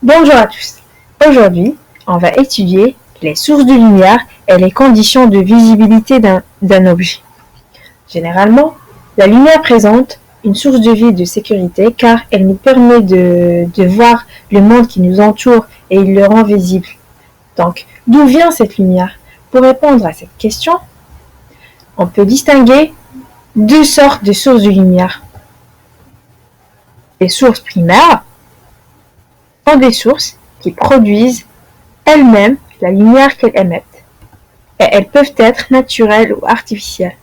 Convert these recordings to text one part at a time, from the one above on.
Bonjour à tous. Aujourd'hui, on va étudier les sources de lumière et les conditions de visibilité d'un objet. Généralement, la lumière présente une source de vie et de sécurité car elle nous permet de voir le monde qui nous entoure et il le rend visible. Donc, d'où vient cette lumière? Pour répondre à cette question, on peut distinguer deux sortes de sources de lumière. Les sources primaires sont des sources qui produisent elles-mêmes la lumière qu'elles émettent, et elles peuvent être naturelles ou artificielles.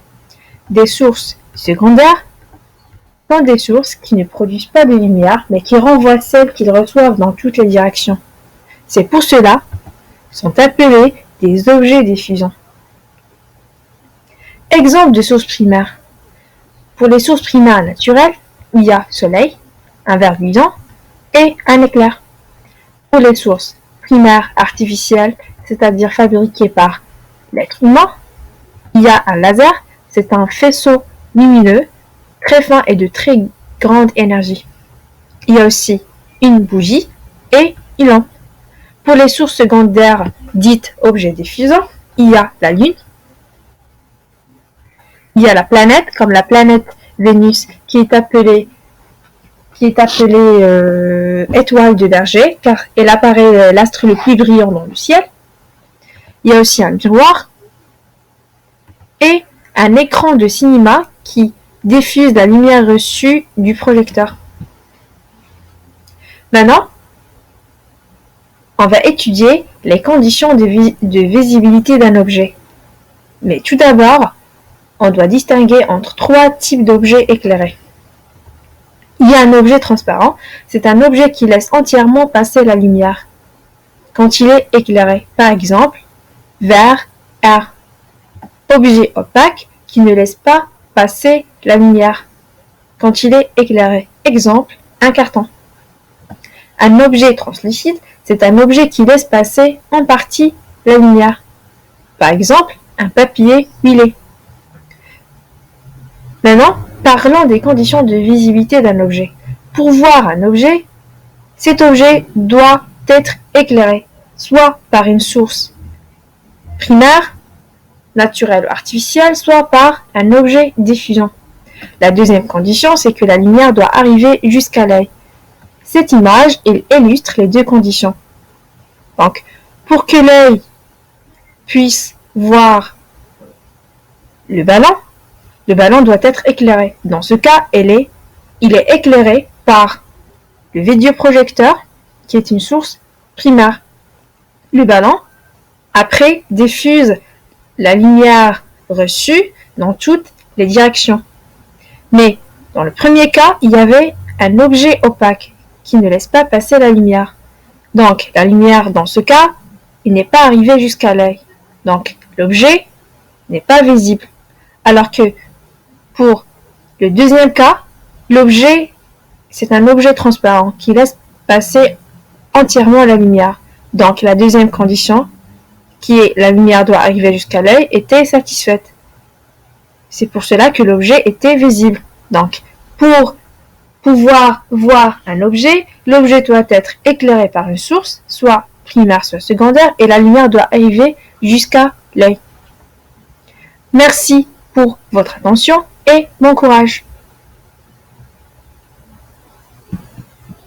Des sources secondaires sont des sources qui ne produisent pas de lumière, mais qui renvoient celles qu'ils reçoivent dans toutes les directions. C'est pour cela sont appelés des objets diffusants. Exemple de sources primaires. Pour les sources primaires naturelles, il y a soleil, un ver luisant et un éclair. Pour les sources primaires artificielles, c'est-à-dire fabriquées par l'être humain, il y a un laser, c'est un faisceau lumineux, très fin et de très grande énergie. Il y a aussi une bougie et une lampe. Pour les sources secondaires dites objets diffusants, il y a la Lune, il y a la planète, comme la planète Vénus, qui est appelée étoile de Berger, car elle apparaît l'astre le plus brillant dans le ciel. Il y a aussi un miroir et un écran de cinéma qui diffuse la lumière reçue du projecteur. Maintenant, on va étudier les conditions de visibilité d'un objet. Mais tout d'abord, on doit distinguer entre trois types d'objets éclairés. Il y a un objet transparent, c'est un objet qui laisse entièrement passer la lumière quand il est éclairé. Par exemple, verre, air. Objet opaque qui ne laisse pas passer la lumière quand il est éclairé. Exemple, un carton. Un objet translucide, c'est un objet qui laisse passer en partie la lumière. Par exemple, un papier huilé. Maintenant, parlons des conditions de visibilité d'un objet. Pour voir un objet, cet objet doit être éclairé, soit par une source primaire, naturelle ou artificielle, soit par un objet diffusant. La deuxième condition, c'est que la lumière doit arriver jusqu'à l'œil. Cette image, illustre les deux conditions. Donc, pour que l'œil puisse voir le ballon doit être éclairé. Dans ce cas, il est éclairé par le vidéoprojecteur, qui est une source primaire. Le ballon, après, diffuse la lumière reçue dans toutes les directions. Mais dans le premier cas, il y avait un objet opaque qui ne laisse pas passer la lumière. Donc, la lumière, dans ce cas, il n'est pas arrivé jusqu'à l'œil. Donc, l'objet n'est pas visible. Alors que pour le deuxième cas, l'objet, c'est un objet transparent qui laisse passer entièrement la lumière. Donc, la deuxième condition, qui est la lumière doit arriver jusqu'à l'œil, était satisfaite. C'est pour cela que l'objet était visible. Donc, pour pouvoir voir un objet, l'objet doit être éclairé par une source, soit primaire, soit secondaire, et la lumière doit arriver jusqu'à l'œil. Merci pour votre attention et bon courage.